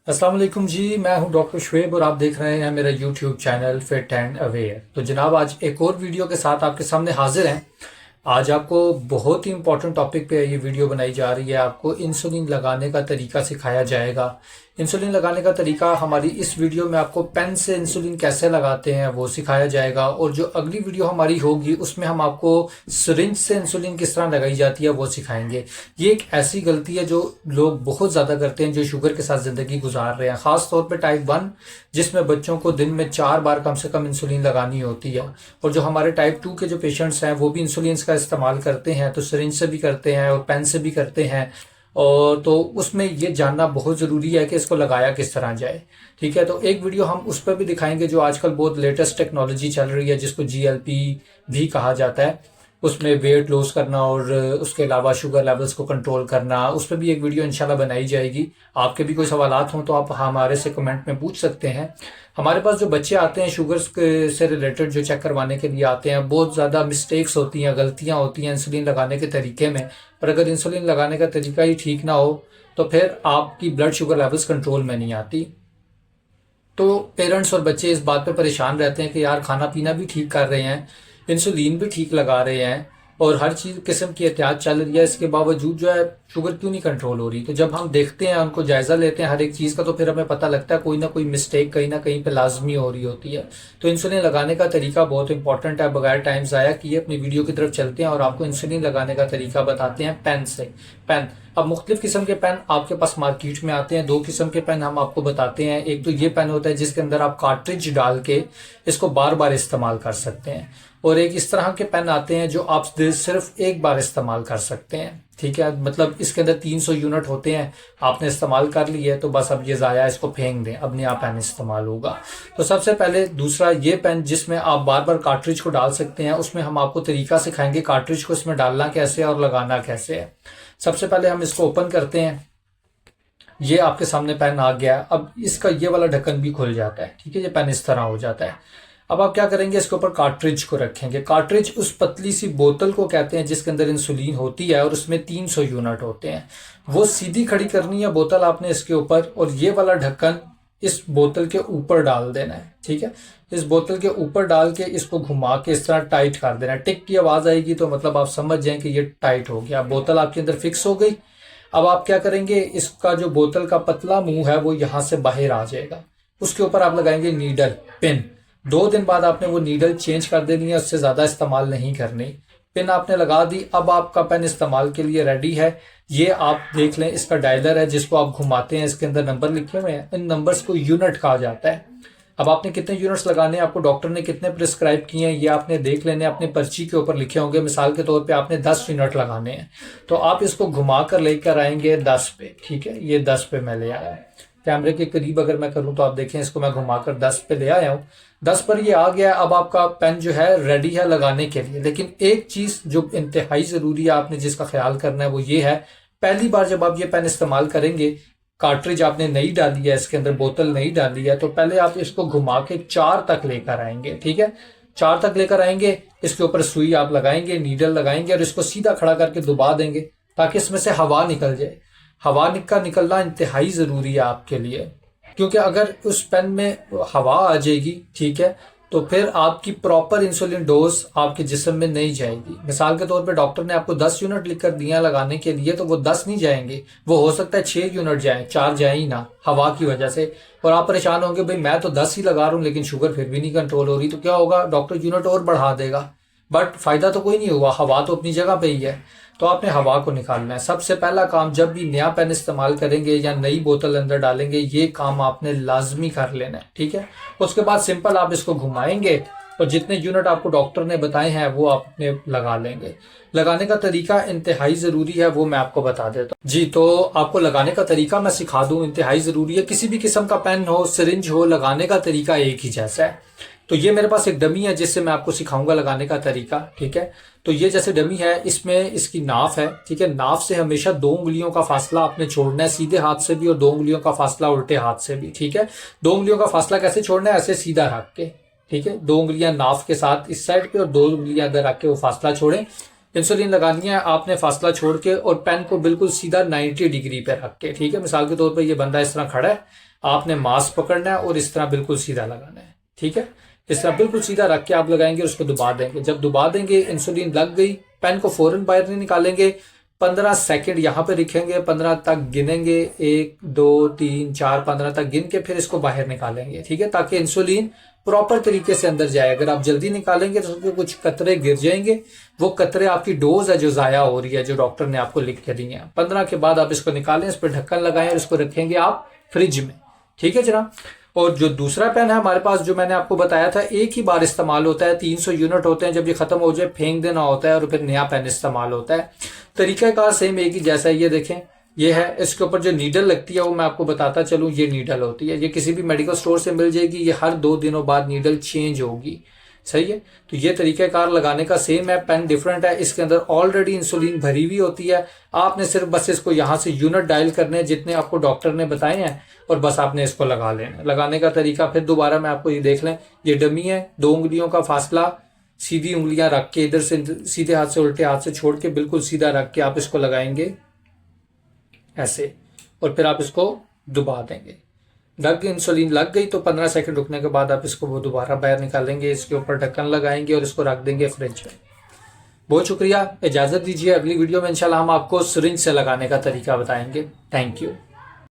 अस्सलाम वालेकुम जी। मैं हूं डॉक्टर शुएब और आप देख रहे हैं मेरा YouTube channel fit and aware. तो जनाब आज एक और वीडियो के साथ आपके सामने हाजिर हैं। आज आपको बहुत ही इंपॉर्टेंट टॉपिक पे ये वीडियो बनाई जा रही है। आपको इंसुलिन लगाने का तरीका सिखाया जाएगा। इंसुलिन लगाने का तरीका हमारी इस वीडियो में आपको पेन से इंसुलिन कैसे लगाते हैं वो सिखाया जाएगा, और जो अगली वीडियो हमारी होगी उसमें हम आपको सिरिंज से इंसुलिन किस तरह लगाई जाती है वो सिखाएंगे। ये एक ऐसी गलती है जो लोग बहुत ज्यादा करते हैं जो शुगर के साथ जिंदगी गुजार रहे हैं, खास तौर पे टाइप 1 जिसमें बच्चों को दिन में 4 बार कम से कम इंसुलिन लगानी होती है। और जो हमारे टाइप 2 के जो पेशेंट्स हैं वो भी इंसुलिन का इस्तेमाल करते हैं, तो सिरिंज से भी करते हैं और पेन से भी करते हैं। और तो उसमें ये जानना बहुत जरूरी है कि इसको लगाया किस तरह जाए। ठीक है, तो एक वीडियो हम उस पर भी दिखाएंगे जो आजकल बहुत लेटेस्ट टेक्नोलॉजी चल रही है जिसको जीएलपी भी कहा जाता है। उसमें वेट लॉस करना और उसके अलावा शुगर लेवल्स को कंट्रोल करना, उस पर भी एक वीडियो इंशाल्लाह बनाई जाएगी। आपके भी कोई सवालात हों तो आप हमारे से कमेंट में पूछ सकते हैं। हमारे पास जो बच्चे आते हैं शुगर से रिलेटेड जो चेक करवाने के लिए आते हैं, बहुत ज़्यादा मिस्टेक्स होती हैं, गलतियां होती हैं इंसुलिन लगाने के तरीके में। पर अगर इंसुलिन लगाने का तरीका ही ठीक ना हो तो फिर आपकी ब्लड शुगर लेवल्स कंट्रोल में नहीं आती। तो पेरेंट्स और बच्चे इस बात पे परेशान रहते हैं कि यार खाना पीना भी ठीक कर रहे हैं, इंसुलिन भी ठीक लगा रहे हैं और हर चीज किस्म की एहतियात चल रही है, इसके बावजूद जो है शुगर क्यों नहीं कंट्रोल हो रही। तो जब हम देखते हैं, उनको जायजा लेते हैं हर एक चीज का, तो फिर हमें पता लगता है कोई ना कोई मिस्टेक कहीं ना कहीं पे लाजमी हो रही होती है। तो इंसुलिन लगाने का तरीका बहुत इंपॉर्टेंट है। बगैर टाइम जाया किए अपनी वीडियो की तरफ चलते हैं और आपको इंसुलिन लगाने का तरीका बताते हैं पेन से। पेन, अब मुख्तलिफ किस्म के पेन आपके पास मार्केट में आते हैं। दो किस्म के पेन हम आपको बताते हैं। एक तो ये पेन होता है जिसके अंदर आप कार्ट्रिज डाल के इसको बार बार इस्तेमाल कर सकते हैं, और एक इस तरह के पेन आते हैं जो आप सिर्फ एक बार इस्तेमाल कर सकते हैं। ठीक है, मतलब इसके अंदर 300 यूनिट होते हैं, आपने इस्तेमाल कर लिए तो बस अब ये जाया, इसको फेंक दें, अब नया पेन इस्तेमाल होगा। तो सबसे पहले दूसरा ये पेन जिसमें आप बार बार कार्ट्रिज को डाल सकते हैं, उसमें हम आपको तरीका सिखाएंगे कार्ट्रिज को इसमें डालना कैसे और लगाना कैसे है। सबसे पहले हम इसको ओपन करते हैं। ये आपके सामने पेन आ गया। अब इसका ये वाला ढक्कन भी खुल जाता है। ठीक है, ये पेन इस तरह हो जाता है। अब आप क्या करेंगे, इसके ऊपर कार्ट्रिज को रखेंगे। कार्ट्रिज उस पतली सी बोतल को कहते हैं जिसके अंदर इंसुलिन होती है और उसमें 300 यूनिट होते हैं। वो सीधी खड़ी करनी है बोतल आपने इसके ऊपर, और ये वाला ढक्कन इस बोतल के ऊपर डाल देना है। ठीक है, इस बोतल के ऊपर डाल के इसको घुमा के इस तरह टाइट कर देना है। टिक की आवाज आएगी तो मतलब आप समझ जाएं कि ये टाइट हो गया, बोतल आपके अंदर फिक्स हो गई। अब आप क्या करेंगे, इसका जो बोतल का पतला मुंह है वो यहां से बाहर आ जाएगा। उसके ऊपर आप लगाएंगे नीडल, पिन। 2 दिन बाद आपने वो नीडल चेंज कर देनी है, उससे ज्यादा इस्तेमाल नहीं करनी। पिन आपने लगा दी। अब आपका पेन इस्तेमाल के लिए रेडी है। ये आप देख लें, इसका डायलर है जिसको आप घुमाते हैं, इसके अंदर नंबर लिखे हुए हैं। इन नंबर्स को यूनिट कहा जाता है। अब आपने कितने यूनिट्स लगाने हैं, आपको डॉक्टर ने कितने प्रिस्क्राइब किए हैं, ये आपने देख लेने, अपने पर्ची के ऊपर लिखे होंगे। मिसाल के तौर पे आपने 10 यूनिट लगाने हैं, तो आप इसको घुमा कर लेकर आएंगे 10 पे। ठीक है, ये 10 पे मैं ले आया। कैमरे के करीब अगर मैं करूं तो आप देखें, इसको मैं घुमाकर 10 पे ले आया हूँ। 10 पर ये आ गया। अब आपका पेन जो है रेडी है लगाने के लिए। लेकिन एक चीज जो इंतहाई जरूरी है, आपने जिसका ख्याल करना है वो ये है, पहली बार जब आप ये पेन इस्तेमाल करेंगे, कार्ट्रिज आपने नई डाली है, इसके अंदर बोतल नई डाली है, तो पहले आप इसको घुमा के 4 तक लेकर आएंगे। ठीक है, 4 तक लेकर आएंगे। इसके ऊपर सुई आप लगाएंगे, नीडल लगाएंगे और इसको सीधा खड़ा करके दबा देंगे ताकि इसमें से हवा निकल जाए। हवा का निकलना इंतहाई जरूरी है आपके लिए, क्योंकि अगर उस पेन में हवा आ जाएगी, ठीक है, तो फिर आपकी प्रॉपर इंसुलिन डोज आपके जिस्म में नहीं जाएगी। मिसाल के तौर पे डॉक्टर ने आपको 10 यूनिट लिखकर दिया लगाने के लिए, तो वो 10 नहीं जाएंगे, वो हो सकता है 6 यूनिट जाए, 4 जाए ही ना हवा की वजह से। और आप परेशान होंगे, भाई मैं तो 10 ही लगा रहा हूँ लेकिन शुगर फिर भी नहीं कंट्रोल हो रही। तो क्या होगा, डॉक्टर यूनिट और बढ़ा देगा, बट फायदा तो कोई नहीं हुआ, हवा तो अपनी जगह पे ही है। तो आपने हवा को निकालना है। सबसे पहला काम, जब भी नया पेन इस्तेमाल करेंगे या नई बोतल अंदर डालेंगे, ये काम आपने लाजमी कर लेना है। ठीक है, उसके बाद सिंपल आप इसको घुमाएंगे और जितने यूनिट आपको डॉक्टर ने बताए हैं वो आपने लगा लेंगे। लगाने का तरीका इंतहाई जरूरी है, वो मैं आपको बता देता हूँ जी। तो आपको लगाने का तरीका मैं सिखा दूं, इंतहाई जरूरी है। किसी भी किस्म का पेन हो, सिरिंज हो, लगाने का तरीका एक ही जैसा है। तो ये मेरे पास एक डमी है जिससे मैं आपको सिखाऊंगा लगाने का तरीका। ठीक है, तो ये जैसे डमी है, इसमें इसकी नाफ है। ठीक है, नाफ से हमेशा 2 उंगलियों का फासला आपने छोड़ना है, सीधे हाथ से भी और 2 उंगलियों का फासला उल्टे हाथ से भी। ठीक है, 2 उंगलियों का फासला कैसे छोड़ना है, ऐसे सीधा रख के। ठीक है, 2 उंगलियां नाफ के साथ इस साइड पे और 2 उंगलियां अंदर रख के वो फासला छोड़ें। इंसुलिन लगानी है आपने फासला छोड़ के, और पेन को बिल्कुल सीधा 90 डिग्री पे रख के। ठीक है, मिसाल के तौर पर ये बंदा इस तरह खड़ा है, आपने मास्क पकड़ना है और इस तरह बिल्कुल सीधा लगाना है। ठीक है, इस तरह बिल्कुल सीधा रख के आप लगाएंगे, उसको दबा देंगे। जब दबा देंगे, इंसुलिन लग गई, पेन को फौरन बाहर नहीं निकालेंगे, 15 सेकंड यहाँ पे रखेंगे, 15 तक गिनेंगे, 1 2 3 4 15 तक गिन के फिर इसको बाहर निकालेंगे। ठीक है, ताकि इंसुलिन प्रॉपर तरीके से अंदर जाए। अगर आप जल्दी निकालेंगे तो उसके कुछ कतरे गिर जाएंगे, वो कतरे आपकी डोज है जो जाया हो रही है, जो डॉक्टर ने आपको लिख के दी है। 15 के बाद आप इसको निकालें, इस पर ढक्कन लगाएं और इसको रखेंगे आप फ्रिज में। ठीक है जनाब। और जो दूसरा पेन है हमारे पास, जो मैंने आपको बताया था, एक ही बार इस्तेमाल होता है, 300 यूनिट होते हैं। जब ये खत्म हो जाए फेंक देना होता है और फिर नया पेन इस्तेमाल होता है। तरीकाकार सेम एक ही जैसा है। ये देखें, ये है, इसके ऊपर जो नीडल लगती है वो मैं आपको बताता चलूं, ये नीडल होती है। ये किसी भी मेडिकल स्टोर से मिल जाएगी। ये हर 2 दिनों बाद नीडल चेंज होगी। सही है, तो ये तरीकाकार लगाने का सेम है। पेन डिफरेंट है, इसके अंदर ऑलरेडी इंसुलिन भरी हुई होती है। आपने सिर्फ बस इसको यहां से यूनिट डायल करने हैं जितने आपको डॉक्टर ने बताए हैं, और बस आपने इसको लगा लेना। लगाने का तरीका फिर दोबारा मैं आपको ये देख लें, ये डमी है, 2 उंगलियों का फासला, सीधी उंगलियां रख के, इधर से सीधे हाथ से उल्टे हाथ से छोड़ के बिल्कुल सीधा रख के आप इसको लगाएंगे ऐसे, और फिर आप इसको दबा देंगे। इंसुलिन लग गई तो 15 सेकंड रुकने के बाद आप इसको वो दोबारा बाहर निकालेंगे, इसके ऊपर ढक्कन लगाएंगे और इसको रख देंगे फ्रिज में। बहुत शुक्रिया, इजाजत दीजिए। अगली वीडियो में इंशाल्लाह हम आपको सिरिंज से लगाने का तरीका बताएंगे। Thank you.